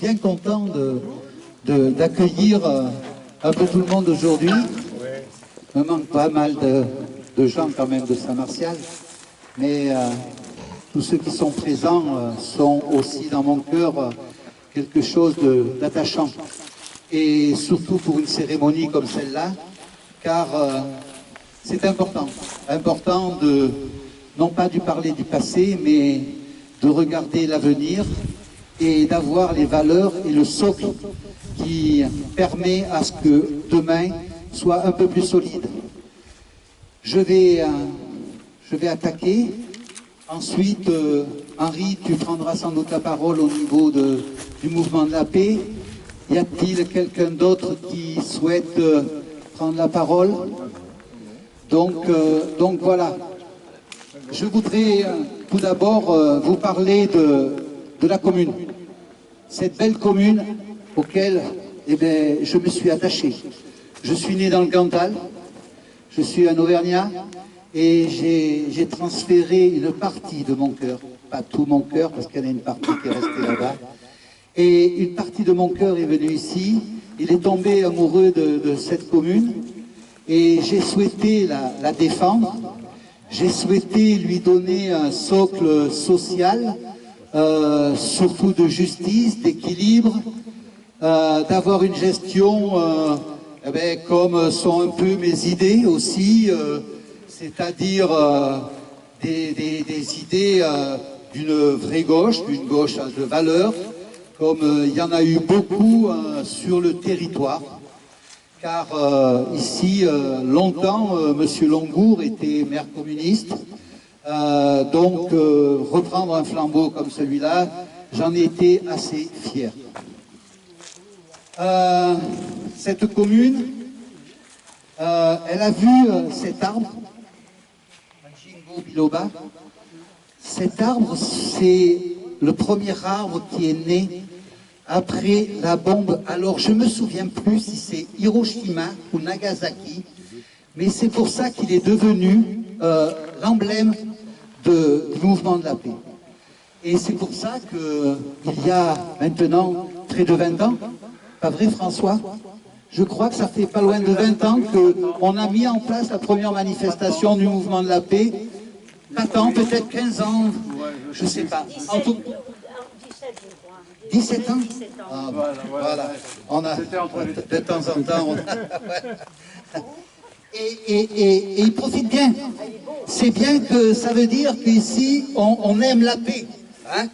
bien content d'accueillir un peu tout le monde aujourd'hui. Il me manque pas mal de gens quand même de Saint-Martial, mais tous ceux qui sont présents sont aussi dans mon cœur quelque chose d'attachant. Et surtout pour une cérémonie comme celle-là, car c'est important. Important de, non pas de parler du passé, mais de regarder l'avenir et d'avoir les valeurs et le socle qui permet à ce que demain soit un peu plus solide. Je vais attaquer. Ensuite, Henri, tu prendras sans doute la parole au niveau du mouvement de la paix. Y a-t-il quelqu'un d'autre qui souhaite prendre la parole? Donc voilà. Je voudrais tout d'abord vous parler de la commune. Cette belle commune auquel je me suis attaché. Je suis né dans le Cantal, je suis un Auvergnat et j'ai transféré une partie de mon cœur, pas tout mon cœur parce qu'il y en a une partie qui est restée là-bas, et une partie de mon cœur est venue ici. Il est tombé amoureux de cette commune et j'ai souhaité la défendre. J'ai souhaité lui donner un socle social, surtout de justice, d'équilibre, d'avoir une gestion comme sont un peu mes idées aussi, c'est-à-dire des idées d'une vraie gauche, d'une gauche de valeur, comme il y en a eu beaucoup sur le territoire. Car ici, longtemps, M. Longour était maire communiste. Donc, reprendre un flambeau comme celui-là, j'en ai été assez fier. Cette commune, elle a vu cet arbre, Jingo Biloba. Cet arbre, c'est le premier arbre qui est né après la bombe. Alors je ne me souviens plus si c'est Hiroshima ou Nagasaki, mais c'est pour ça qu'il est devenu l'emblème du mouvement de la paix. Et c'est pour ça qu'il y a maintenant près de 20 ans, pas vrai François? Je crois que ça fait pas loin de 20 ans qu'on a mis en place la première manifestation du mouvement de la paix. Pas tant, peut-être 15 ans, je ne sais pas. En tout... 17 ans? Ah, voilà. On a, de temps en temps, et il profite bien. C'est bien que ça veut dire qu'ici, on aime la paix. Hein?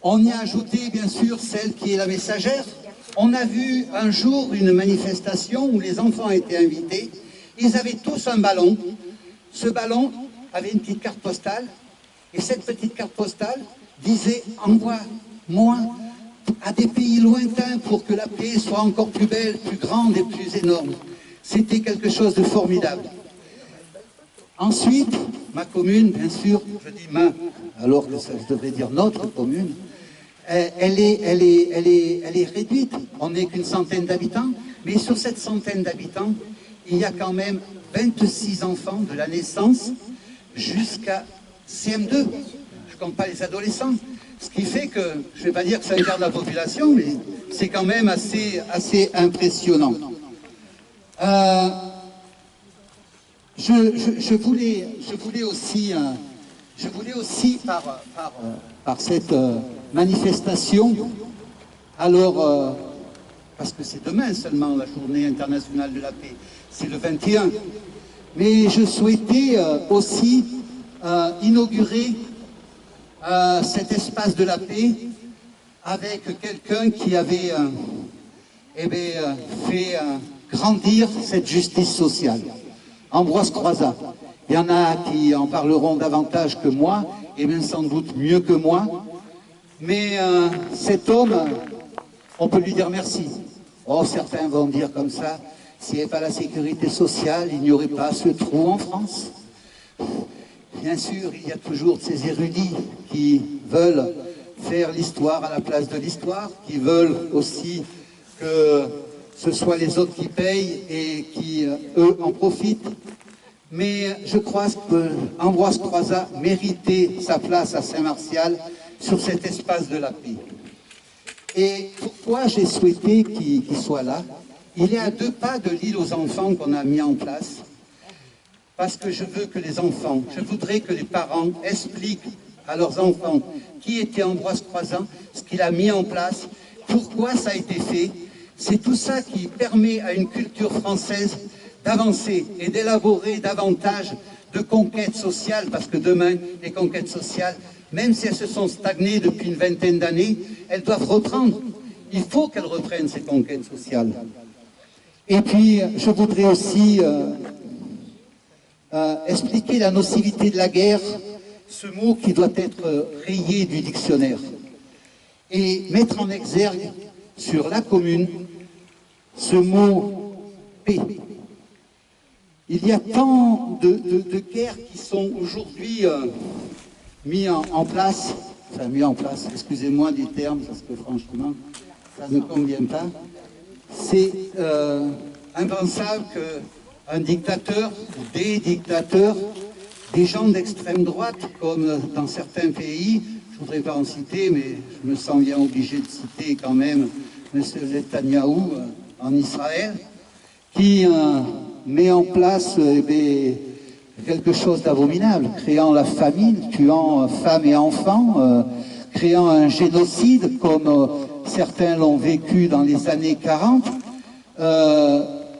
On y a ajouté, bien sûr, celle qui est la messagère. On a vu un jour une manifestation où les enfants étaient invités. Ils avaient tous un ballon. Ce ballon avait une petite carte postale. Et cette petite carte postale disait « Envoie-moi à des pays lointains pour que la paix soit encore plus belle, plus grande et plus énorme. » C'était quelque chose de formidable. Ensuite, ma commune, bien sûr, je dis ma, alors que ça devrait dire notre commune, elle est réduite. On n'est qu'une centaine d'habitants, mais sur cette centaine d'habitants, il y a quand même 26 enfants de la naissance jusqu'à CM2. Je ne compte pas les adolescents. Ce qui fait que, je ne vais pas dire que ça regarde la population, mais c'est quand même assez impressionnant. Je voulais aussi par cette manifestation, alors, parce que c'est demain seulement la journée internationale de la paix, c'est le 21, mais je souhaitais aussi inaugurer cet espace de la paix avec quelqu'un qui avait fait grandir cette justice sociale. Ambroise Croizat. Il y en a qui en parleront davantage que moi, et même sans doute mieux que moi. Mais cet homme, on peut lui dire merci. Oh, certains vont dire comme ça, s'il n'y avait pas la sécurité sociale, il n'y aurait pas ce trou en France. Bien sûr, il y a toujours ces érudits qui veulent faire l'histoire à la place de l'histoire, qui veulent aussi que ce soit les autres qui payent et qui, eux, en profitent. Mais je crois que Ambroise Croizat méritait sa place à Saint-Martial sur cet espace de la paix. Et pourquoi j'ai souhaité qu'il soit là? Il est à 2 pas de l'île aux enfants qu'on a mis en place. Parce que je veux que les enfants, je voudrais que les parents expliquent à leurs enfants qui était Ambroise Croizat, ce qu'il a mis en place, pourquoi ça a été fait. C'est tout ça qui permet à une culture française d'avancer et d'élaborer davantage de conquêtes sociales, parce que demain, les conquêtes sociales, même si elles se sont stagnées depuis une vingtaine d'années, elles doivent reprendre. Il faut qu'elles reprennent ces conquêtes sociales. Et puis, je voudrais aussi expliquer la nocivité de la guerre, ce mot qui doit être rayé du dictionnaire, et mettre en exergue sur la commune ce mot paix. Il y a tant de guerres qui sont aujourd'hui mis en place, excusez-moi du terme, parce que franchement, ça ne convient pas. C'est impensable qu'un dictateur, ou des dictateurs, des gens d'extrême droite, comme dans certains pays, je ne voudrais pas en citer, mais je me sens bien obligé de citer quand même M. Netanyahou en Israël, qui met en place quelque chose d'abominable, créant la famine, tuant femmes et enfants, créant un génocide comme certains l'ont vécu dans les années 40.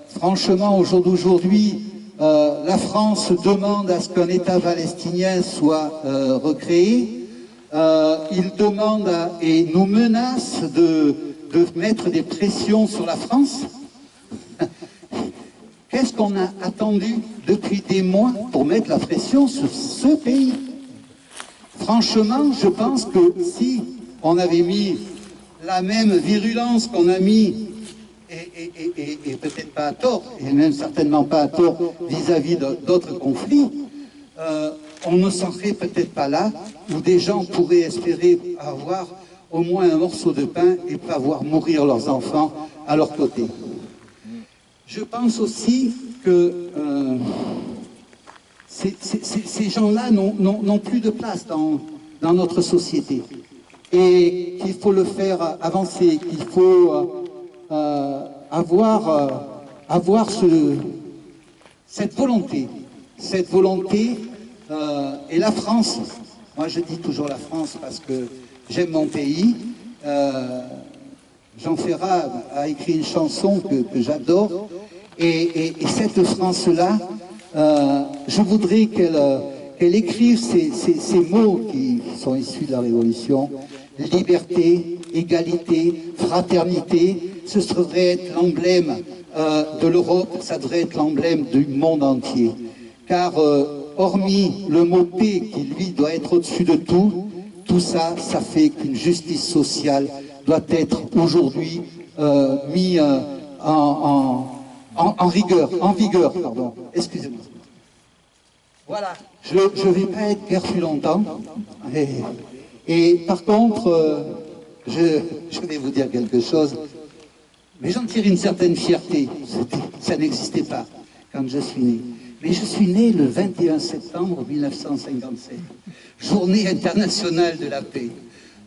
Franchement, au jour d'aujourd'hui, la France demande à ce qu'un État palestinien soit recréé. Il demande et nous menace de mettre des pressions sur la France. Qu'est-ce qu'on a attendu depuis des mois pour mettre la pression sur ce pays? Franchement, je pense que si on avait mis la même virulence qu'on a mis, et peut-être pas à tort, et même certainement pas à tort vis-à-vis d'autres conflits, on ne s'en serait peut-être pas là, où des gens pourraient espérer avoir au moins un morceau de pain et pas voir mourir leurs enfants à leur côté. Je pense aussi que ces gens-là n'ont plus de place dans notre société et qu'il faut le faire avancer, qu'il faut avoir cette volonté et la France, moi je dis toujours la France parce que j'aime mon pays. Jean Ferrat a écrit une chanson que j'adore, et cette France-là, je voudrais qu'elle écrive ces mots qui sont issus de la Révolution: liberté, égalité, fraternité. Ce devrait être l'emblème de l'Europe, ça devrait être l'emblème du monde entier. Car hormis le mot paix qui lui doit être au-dessus de tout, tout ça, ça fait qu'une justice sociale doit être aujourd'hui mis en vigueur, pardon. Excusez-moi. Voilà, je ne vais pas être guère plus longtemps. Et par contre, je vais vous dire quelque chose, mais j'en tire une certaine fierté. Ça n'existait pas quand je suis né. Mais je suis né le 21 septembre 1957, journée internationale de la paix.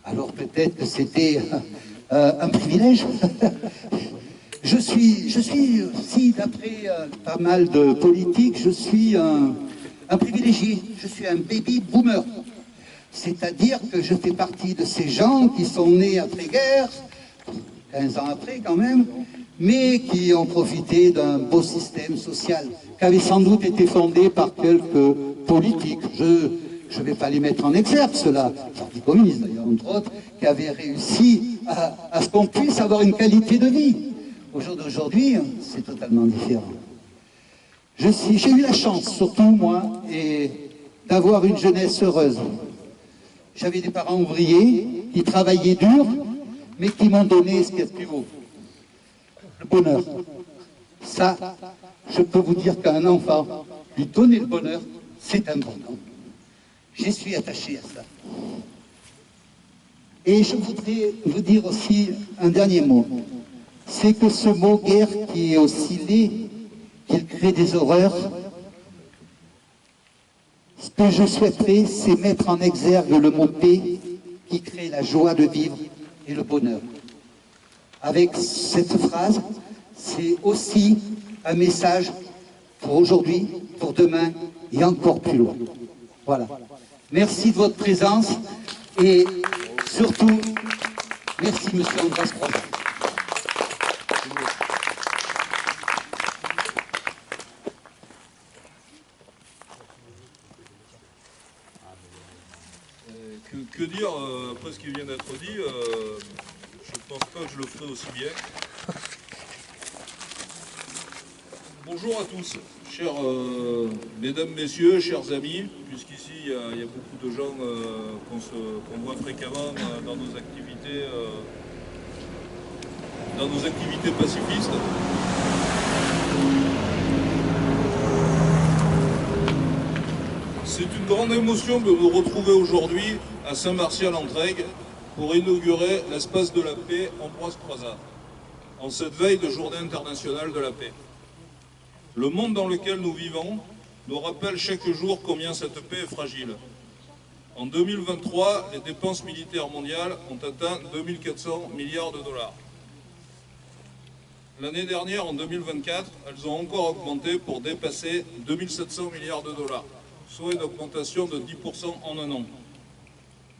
Alors peut-être que c'était un privilège. Je suis aussi, d'après pas mal de politiques, je suis un privilégié. Je suis un baby boomer. C'est-à-dire que je fais partie de ces gens qui sont nés après-guerre, 15 ans après quand même, mais qui ont profité d'un beau système social, qui avait sans doute été fondé par quelques politiques. Je ne vais pas les mettre en exergue, ceux-là, le Parti communiste d'ailleurs, entre autres, qui avaient réussi à ce qu'on puisse avoir une qualité de vie. Au jour d'aujourd'hui, c'est totalement différent. J'ai eu la chance, surtout moi, d'avoir une jeunesse heureuse. J'avais des parents ouvriers qui travaillaient dur, mais qui m'ont donné ce qu'il y a de plus beau: le bonheur. Ça, je peux vous dire qu'à un enfant, lui donner le bonheur, c'est important. J'y suis attaché à ça. Et je voudrais vous dire aussi un dernier mot. C'est que ce mot guerre qui est aussi laid, qu'il crée des horreurs, ce que je souhaiterais, c'est mettre en exergue le mot paix qui crée la joie de vivre et le bonheur. avec cette phrase, c'est aussi un message pour aujourd'hui, pour demain et encore plus loin. Voilà. Merci de votre présence et surtout, merci Monsieur Ambroise Croizat. Que dire après ce qui vient d'être dit, je ne pense pas que je le ferai aussi bien. Bonjour à tous, chers mesdames, messieurs, chers amis, puisqu'ici il y a beaucoup de gens qu'on voit fréquemment dans nos activités pacifistes. C'est une grande émotion de nous retrouver aujourd'hui à Saint-Martial-en-Trègues pour inaugurer l'espace de la paix Ambroise Croizat, en cette veille de Journée internationale de la paix. Le monde dans lequel nous vivons nous rappelle chaque jour combien cette paix est fragile. En 2023, les dépenses militaires mondiales ont atteint 2400 milliards de dollars. L'année dernière, en 2024, elles ont encore augmenté pour dépasser 2700 milliards de dollars, soit une augmentation de 10% en un an.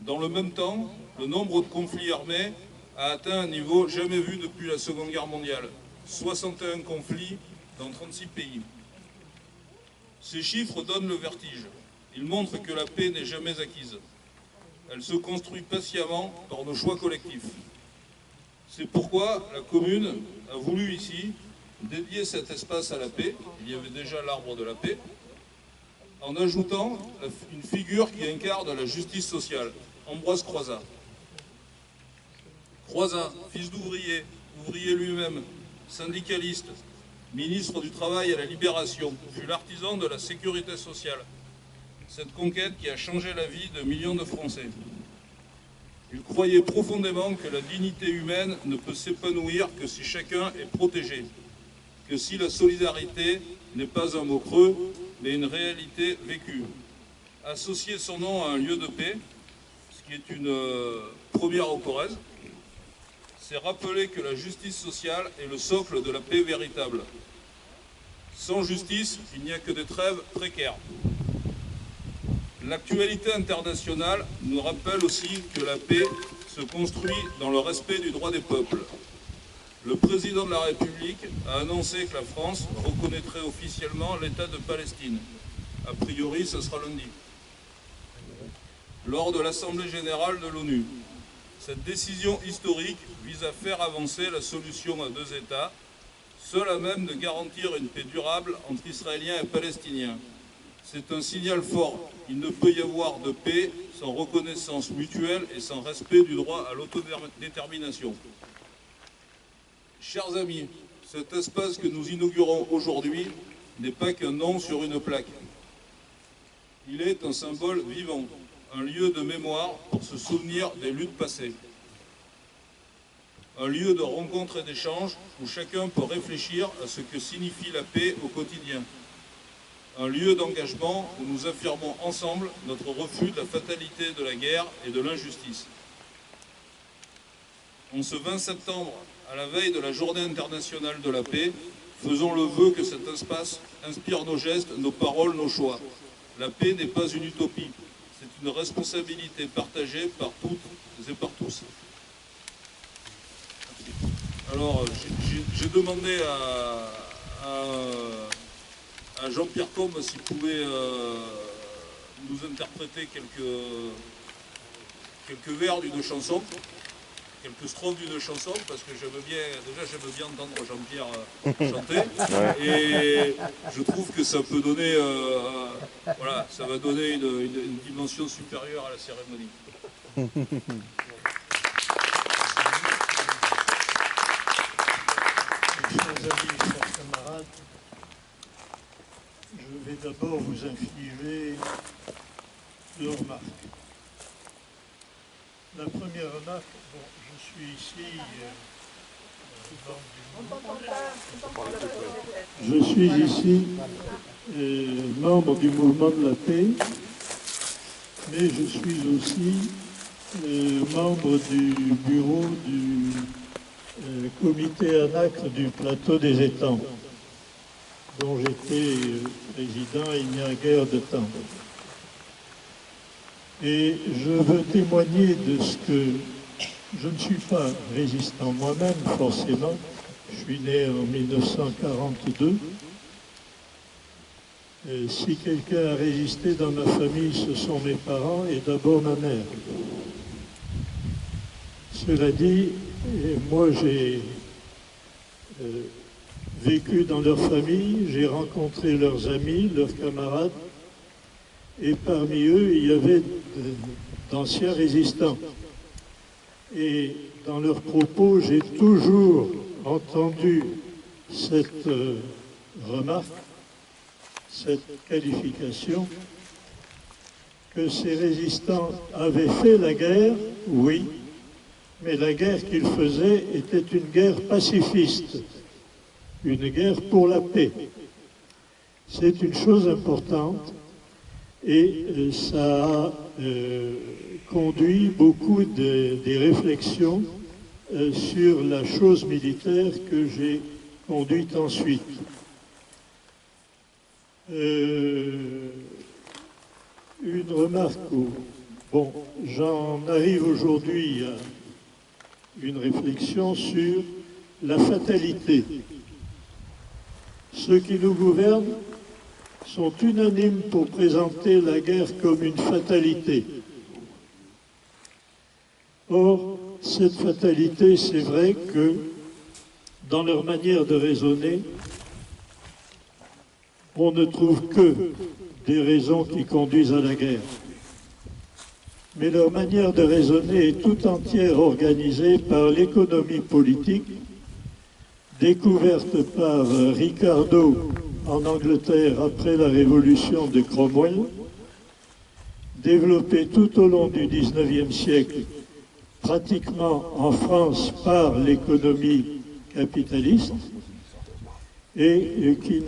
Dans le même temps, le nombre de conflits armés a atteint un niveau jamais vu depuis la Seconde Guerre mondiale. 61 conflits dans 36 pays. Ces chiffres donnent le vertige. Ils montrent que la paix n'est jamais acquise. Elle se construit patiemment par nos choix collectifs. C'est pourquoi la commune a voulu ici dédier cet espace à la paix. Il y avait déjà l'arbre de la paix, en ajoutant une figure qui incarne la justice sociale, Ambroise Croizat. Croizat, fils d'ouvrier, ouvrier lui-même, syndicaliste, ministre du Travail à la Libération, fut l'artisan de la sécurité sociale. Cette conquête qui a changé la vie de millions de Français. Il croyait profondément que la dignité humaine ne peut s'épanouir que si chacun est protégé, que si la solidarité n'est pas un mot creux, mais une réalité vécue. Associer son nom à un lieu de paix, ce qui est une première au Corrèze, c'est rappeler que la justice sociale est le socle de la paix véritable. Sans justice, il n'y a que des trêves précaires. L'actualité internationale nous rappelle aussi que la paix se construit dans le respect du droit des peuples. Le président de la République a annoncé que la France reconnaîtrait officiellement l'État de Palestine. A priori, ce sera lundi, lors de l'Assemblée générale de l'ONU. Cette décision historique vise à faire avancer la solution à deux États, seule à même de garantir une paix durable entre Israéliens et Palestiniens. C'est un signal fort. Il ne peut y avoir de paix sans reconnaissance mutuelle et sans respect du droit à l'autodétermination. Chers amis, cet espace que nous inaugurons aujourd'hui n'est pas qu'un nom sur une plaque. Il est un symbole vivant, un lieu de mémoire pour se souvenir des luttes passées. Un lieu de rencontre et d'échange où chacun peut réfléchir à ce que signifie la paix au quotidien. Un lieu d'engagement où nous affirmons ensemble notre refus de la fatalité de la guerre et de l'injustice. En ce 20 septembre, à la veille de la Journée internationale de la paix, faisons le vœu que cet espace inspire nos gestes, nos paroles, nos choix. La paix n'est pas une utopie, c'est une responsabilité partagée par toutes et par tous. Alors, j'ai demandé à Jean-Pierre Combes s'il pouvait nous interpréter quelques vers d'une chanson, quelques strophes d'une chanson, parce que j'aime bien entendre Jean-Pierre chanter, et je trouve que ça peut donner, voilà, ça va donner une dimension supérieure à la cérémonie. Chers amis, chers camarades, je vais d'abord vous infliger deux remarques. La première remarque, bon, je suis ici membre du mouvement de la paix, mais je suis aussi membre du bureau comité ANAC du plateau des étangs, dont j'étais président il n'y a guère de temps. Et je veux témoigner de ce que je ne suis pas résistant moi-même, forcément. Je suis né en 1942. Et si quelqu'un a résisté dans ma famille, ce sont mes parents et d'abord ma mère. Cela dit, moi j'ai vécu dans leur famille, j'ai rencontré leurs amis, leurs camarades, et parmi eux, il y avait d'anciens résistants. Et dans leurs propos, j'ai toujours entendu cette remarque, cette qualification, que ces résistants avaient fait la guerre, oui, mais la guerre qu'ils faisaient était une guerre pacifiste, une guerre pour la paix. C'est une chose importante et ça a conduit beaucoup des réflexions sur la chose militaire que j'ai conduite ensuite. Une remarque, bon, j'en arrive aujourd'hui à une réflexion sur la fatalité. Ceux qui nous gouvernent sont unanimes pour présenter la guerre comme une fatalité. Or, cette fatalité, c'est vrai que dans leur manière de raisonner, on ne trouve que des raisons qui conduisent à la guerre. Mais leur manière de raisonner est tout entière organisée par l'économie politique, découverte par Ricardo en Angleterre après la révolution de Cromwell, développée tout au long du XIXe siècle, pratiquement en France par l'économie capitaliste, et qui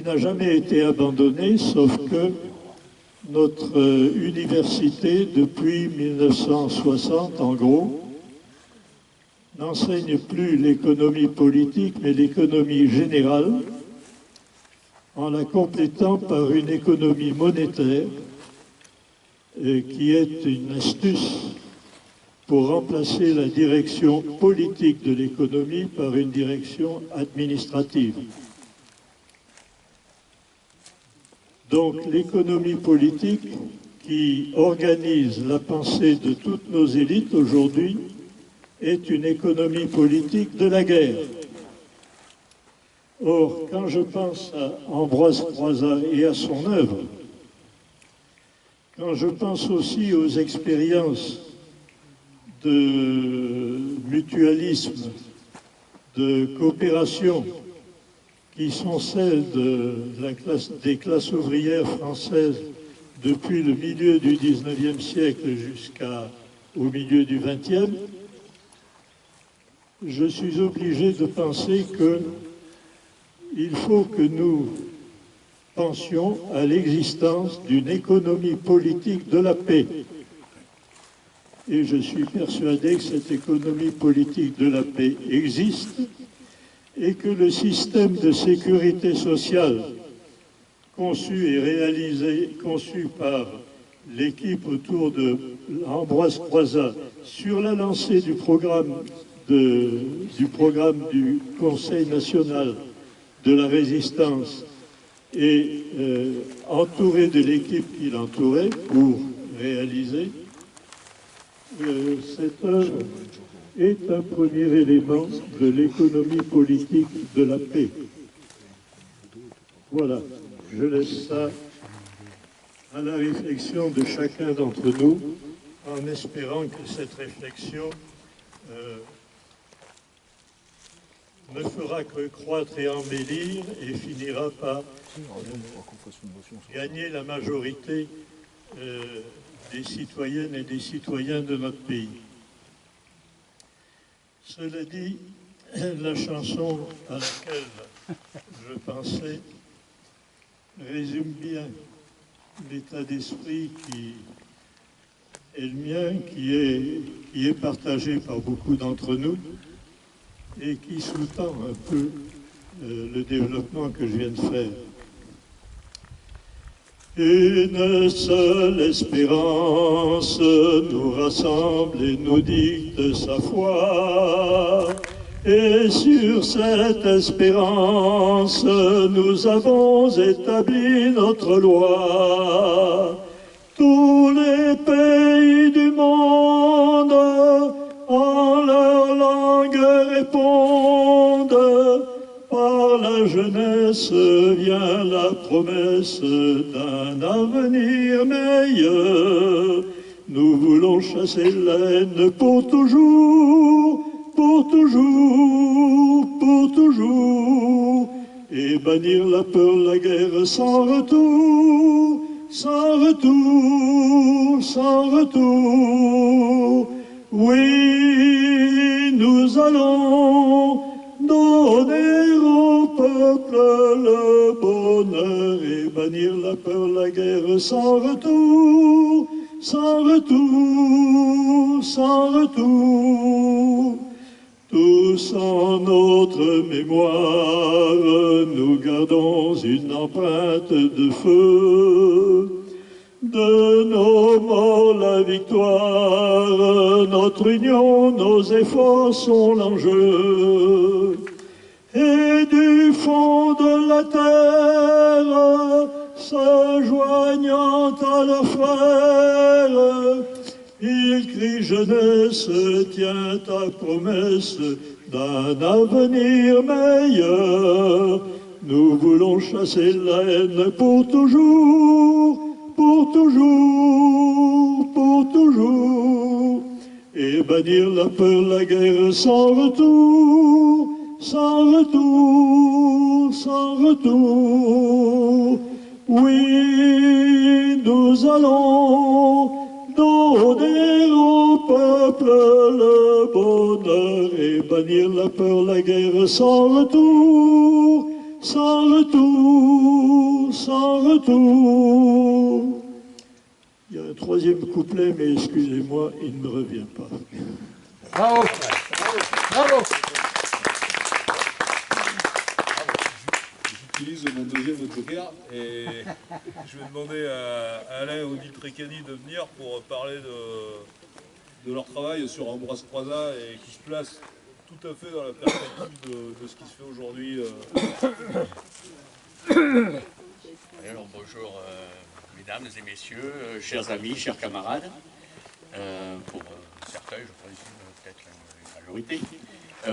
n'a jamais été abandonnée, sauf que notre université, depuis 1960 en gros, n'enseigne plus l'économie politique, mais l'économie générale, en la complétant par une économie monétaire, qui est une astuce pour remplacer la direction politique de l'économie par une direction administrative. Donc l'économie politique qui organise la pensée de toutes nos élites aujourd'hui est une économie politique de la guerre. Or, quand je pense à Ambroise Croizat et à son œuvre, quand je pense aussi aux expériences de mutualisme, de coopération, qui sont celles des classes ouvrières françaises depuis le milieu du XIXe siècle jusqu'au milieu du XXe, je suis obligé de penser qu'il faut que nous pensions à l'existence d'une économie politique de la paix. Et je suis persuadé que cette économie politique de la paix existe et que le système de sécurité sociale conçu par l'équipe autour de Ambroise Croizat sur la lancée du programme du Conseil national de la résistance et entouré de l'équipe qui l'entourait pour réaliser cette œuvre est un premier élément de l'économie politique de la paix. Voilà, je laisse ça à la réflexion de chacun d'entre nous, en espérant que cette réflexion ne fera que croître et embellir et finira par gagner la majorité des citoyennes et des citoyens de notre pays. Cela dit, la chanson à laquelle je pensais résume bien l'état d'esprit et le mien qui est partagé par beaucoup d'entre nous et qui sous-tend un peu le développement que je viens de faire. Une seule espérance nous rassemble et nous dicte sa foi. Et sur cette espérance, nous avons établi notre loi. Tous les pays du monde en leur langue répondent. Par la jeunesse vient la promesse d'un avenir meilleur. Nous voulons chasser la haine pour toujours, pour toujours, pour toujours, et bannir la peur, la guerre sans retour, sans retour, sans retour. Oui, nous allons donner au peuple le bonheur et bannir la peur, la guerre sans retour, sans retour, sans retour. Tous en notre mémoire, nous gardons une empreinte de feu. De nos morts la victoire, notre union, nos efforts sont l'enjeu. Et du fond de la terre, se joignant à leurs frères, ils crient jeunesse, tiens ta promesse d'un avenir meilleur. Nous voulons chasser la haine pour toujours, pour toujours, pour toujours, et bannir la peur, la guerre sans retour, sans retour, sans retour. Oui, nous allons donner au peuple le bonheur et bannir la peur, la guerre sans retour, sans retour, sans retour. Il y a un troisième couplet, mais excusez-moi, il ne me revient pas. Bravo, bravo, bravo. J'utilise mon deuxième joker et je vais demander à Alain Audi Trécani de venir pour parler de leur travail sur Ambroise Croizat et qui se place tout à fait dans la perspective de ce qui se fait aujourd'hui. Alors bonjour mesdames et messieurs, chers amis, chers camarades, pour certains je présume peut-être la majorité.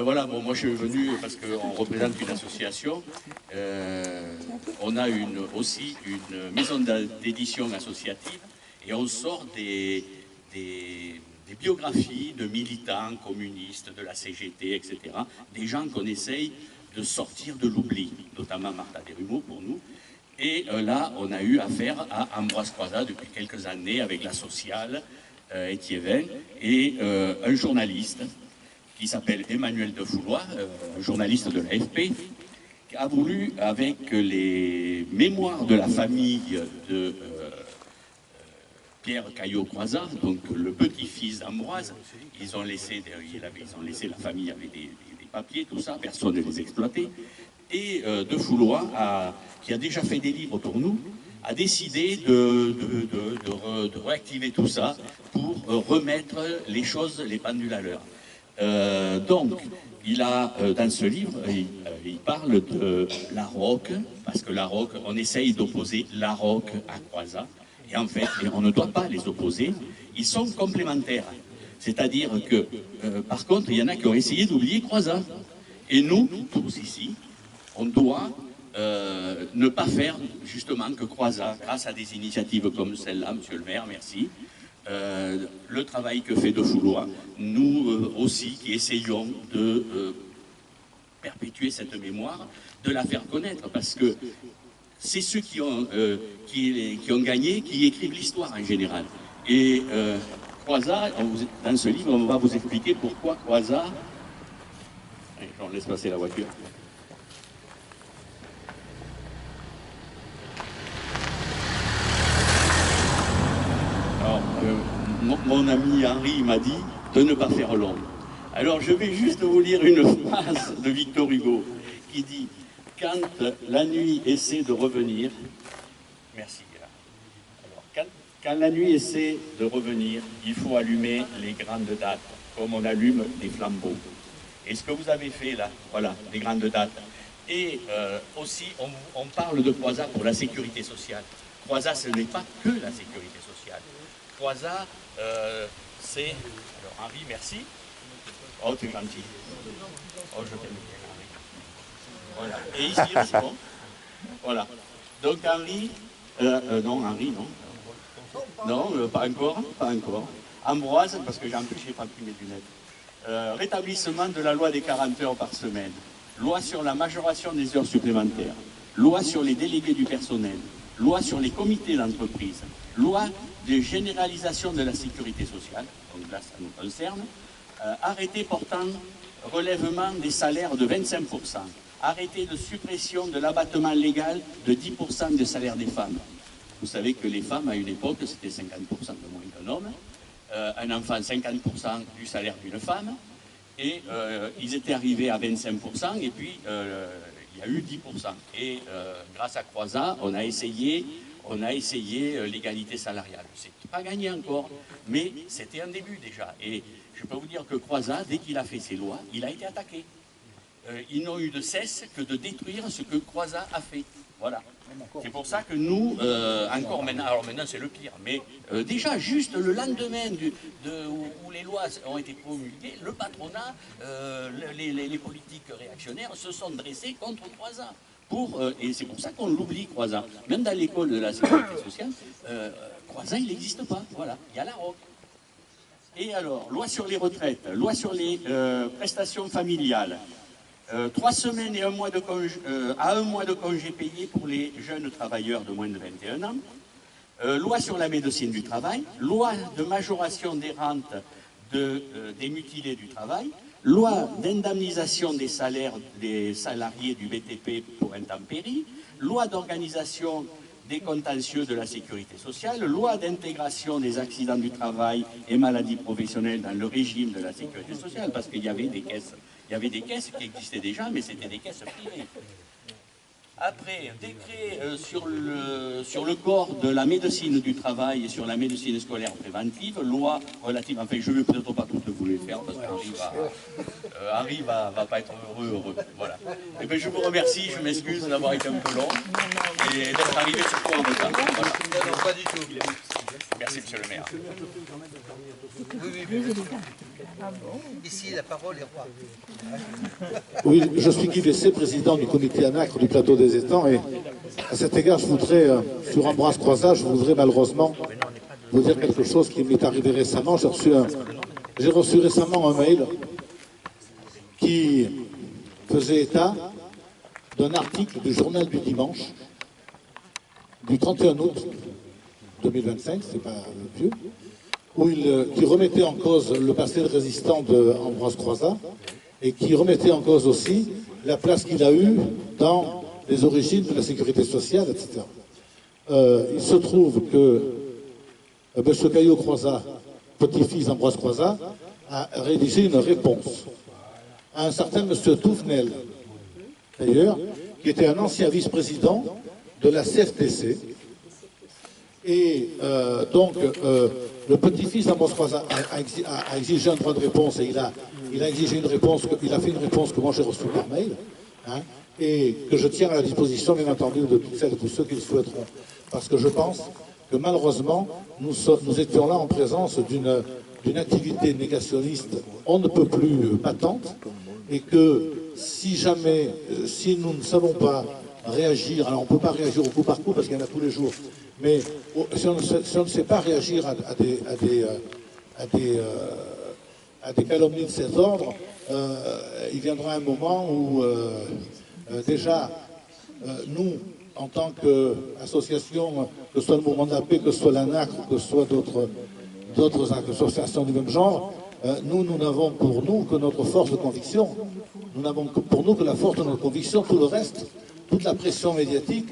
Voilà, bon, moi je suis venu parce qu'on représente une association. On a aussi une maison d'édition associative et on sort des biographies de militants communistes, de la CGT, etc. Des gens qu'on essaye de sortir de l'oubli, notamment Martha Desrumaux pour nous. Et là, on a eu affaire à Ambroise Croizat depuis quelques années avec la sociale, Étiévin, et un journaliste qui s'appelle Emmanuel Defoulois, un journaliste de l'AFP, qui a voulu, avec les mémoires de la famille de Pierre Caillot-Croizat, donc le petit-fils d'Ambroise, ils ont laissé, la famille avait des papiers, tout ça, personne ne les exploitait, et Defoulois, qui a déjà fait des livres pour nous, a décidé de réactiver tout ça pour remettre les choses, les pendules à l'heure. Donc, il a, dans ce livre, il parle de la roque, parce que la roque, on essaye d'opposer la roque à Croizat, et en fait, on ne doit pas les opposer, ils sont complémentaires. C'est-à-dire que, par contre, il y en a qui ont essayé d'oublier Croizat. Et nous, tous ici, on doit ne pas faire justement que Croizat, grâce à des initiatives comme celle-là, monsieur le maire, merci, le travail que fait Defoulois, nous aussi qui essayons de perpétuer cette mémoire, de la faire connaître, parce que c'est ceux qui ont gagné qui écrivent l'histoire en général. Et Croizat, dans ce livre, on va vous expliquer pourquoi Croizat... Allez, on laisse passer la voiture. Alors, mon ami Henri m'a dit de ne pas faire long. Alors je vais juste vous lire une phrase de Victor Hugo qui dit « Quand la nuit essaie de revenir... » Merci. Alors, quand la nuit essaie de revenir, il faut allumer les grandes dates, comme on allume des flambeaux. Et ce que vous avez fait là, voilà, les grandes dates. Et aussi, on parle de Croizat pour la sécurité sociale. Croizat, ce n'est pas que la sécurité sociale. Croizat, c'est... Alors Henri, merci. Oh, tu es gentil. Oh, je t'aime bien, Henri. Voilà. Et ici aussi, bon. Voilà. Donc Henri... non, Henri, non. Non, pas encore, pas encore. Ambroise, parce que en plus, je n'ai pas pris mes lunettes. Rétablissement de la loi des 40 heures par semaine. Loi sur la majoration des heures supplémentaires. Loi sur les délégués du personnel. Loi sur les comités d'entreprise. Loi de généralisation de la sécurité sociale. Donc là, ça nous concerne. Arrêté portant relèvement des salaires de 25%. Arrêté de suppression de l'abattement légal de 10% des salaires des femmes. Vous savez que les femmes, à une époque, c'était 50% de moins qu'un homme. Un enfant, 50% du salaire d'une femme. Et ils étaient arrivés à 25%, et puis il y a eu 10%. Et grâce à Croizat, on a essayé l'égalité salariale. C'est pas gagné encore, mais c'était un début déjà. Et je peux vous dire que Croizat, dès qu'il a fait ses lois, il a été attaqué. Ils n'ont eu de cesse que de détruire ce que Croizat a fait. Voilà. C'est pour ça que nous, encore maintenant, alors maintenant c'est le pire, mais déjà juste le lendemain où les lois ont été promulguées, le patronat, les politiques réactionnaires se sont dressés contre Croizat. Et c'est pour ça qu'on l'oublie, Croizat. Même dans l'école de la sécurité sociale, Croizat il n'existe pas, voilà, il y a la ROC. Et alors, loi sur les retraites, loi sur les prestations familiales, 3 semaines et 1 mois de congé, à 1 mois de congé payé pour les jeunes travailleurs de moins de 21 ans, loi sur la médecine du travail, loi de majoration des rentes des mutilés du travail, loi d'indemnisation des salaires des salariés du BTP pour intempéries, loi d'organisation des contentieux de la sécurité sociale, loi d'intégration des accidents du travail et maladies professionnelles dans le régime de la sécurité sociale, parce qu'il y avait des caisses. Il y avait des caisses qui existaient déjà, mais c'était des caisses privées. Après, décret sur le corps de la médecine du travail et sur la médecine scolaire préventive, loi relative, enfin je ne vais peut-être pas toutes vous les faire parce qu'Henri va pas être heureux. Voilà. Et bien, je vous remercie, je m'excuse d'avoir été un peu long et d'être arrivé surtout en retard. Voilà. Non, pas du tout. Merci monsieur le maire. Oui. Ici, la parole est roi. Oui, je suis Guy Bessé, président du comité ANACRE du plateau des étangs, et à cet égard, je voudrais, sur Ambroise Croizat, je voudrais malheureusement vous dire quelque chose qui m'est arrivé récemment. J'ai reçu récemment un mail qui faisait état d'un article du journal du dimanche, du 31 août 2025, c'est pas vieux, qui remettait en cause le passé de résistant d'Ambroise Croizat et qui remettait en cause aussi la place qu'il a eue dans les origines de la sécurité sociale, etc. Il se trouve que M. Caillot Croizat, petit-fils d'Ambroise Croizat, a rédigé une réponse à un certain M. Touvenel, d'ailleurs, qui était un ancien vice-président de la CFTC. Et donc, le petit-fils d'Ambroise Croizat a exigé un droit de réponse et il a exigé une réponse, il a fait une réponse que moi j'ai reçue par mail, hein, et que je tiens à la disposition, bien entendu, de toutes celles et tous ceux qui le souhaiteront. Parce que je pense que malheureusement, nous étions là en présence d'une activité négationniste on ne peut plus patente, et que si nous ne savons pas réagir, alors on ne peut pas réagir au coup par coup parce qu'il y en a tous les jours, mais si on ne sait pas réagir à des calomnies de cet ordre, il viendra un moment où déjà nous, en tant qu'association, que ce soit le Mouvement de la Paix, que ce soit l'ANACRE, que ce soit d'autres associations du même genre, nous n'avons pour nous que notre force de conviction. Nous n'avons pour nous que la force de notre conviction. Tout le reste, toute la pression médiatique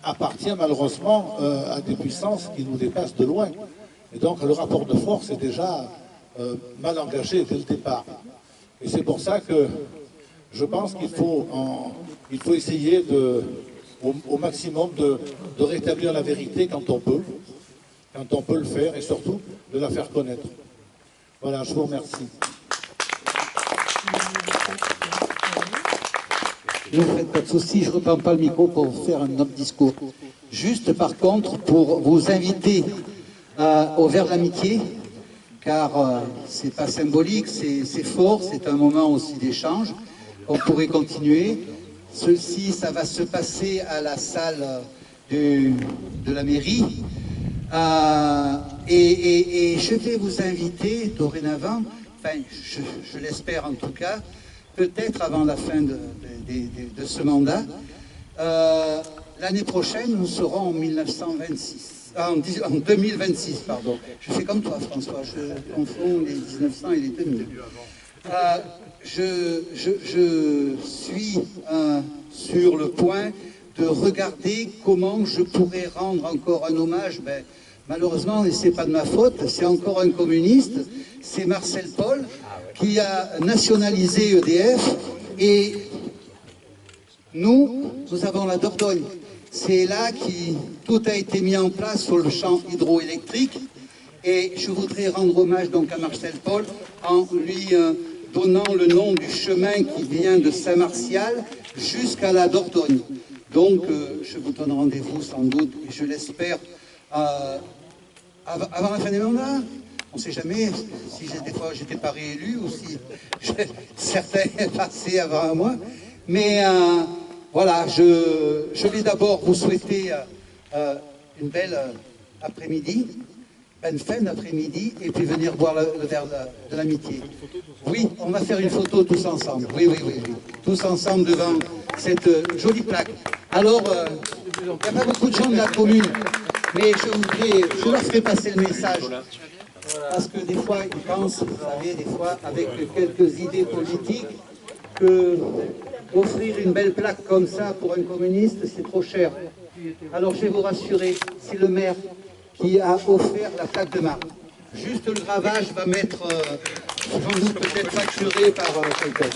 appartient malheureusement à des puissances qui nous dépassent de loin. Et donc le rapport de force est déjà mal engagé dès le départ. Et c'est pour ça que je pense qu'il faut essayer au maximum de rétablir la vérité quand on peut le faire, et surtout de la faire connaître. Voilà, je vous remercie. Ne vous faites pas de soucis, je ne reprends pas le micro pour faire un autre discours. Juste par contre, pour vous inviter au verre de l'amitié, car c'est pas symbolique, c'est fort, c'est un moment aussi d'échange. On pourrait continuer. Ceci, ça va se passer à la salle de la mairie. Et je vais vous inviter dorénavant, enfin je l'espère en tout cas, peut-être avant la fin de ce mandat. L'année prochaine, nous serons en 2026, pardon. Je fais comme toi, François, je confonds les 1900 et les 2000. Je suis sur le point de regarder comment je pourrais rendre encore un hommage. Ben, malheureusement, et c'est pas de ma faute, c'est encore un communiste, c'est Marcel Paul, qui a nationalisé EDF, et nous avons la Dordogne. C'est là que tout a été mis en place sur le champ hydroélectrique, et je voudrais rendre hommage donc à Marcel Paul en lui donnant le nom du chemin qui vient de Saint-Martial jusqu'à la Dordogne. Donc je vous donne rendez-vous sans doute, et je l'espère, avant la fin des mandats. On ne sait jamais si des fois j'étais pas réélu ou si certains passaient avant moi. Mais voilà, je vais d'abord vous souhaiter une belle après-midi, une fin d'après-midi, et puis venir boire le verre de l'amitié. Oui, on va faire une photo tous ensemble. Oui. Tous ensemble devant cette jolie plaque. Alors, il n'y a pas beaucoup de gens de la commune, mais je leur ferai passer le message. Parce que des fois, ils pensent, vous savez, des fois, avec quelques idées politiques, que offrir une belle plaque comme ça pour un communiste, c'est trop cher. Alors je vais vous rassurer, c'est le maire qui a offert la plaque de marbre. Juste le gravage va mettre, sans doute peut-être facturé par quelqu'un.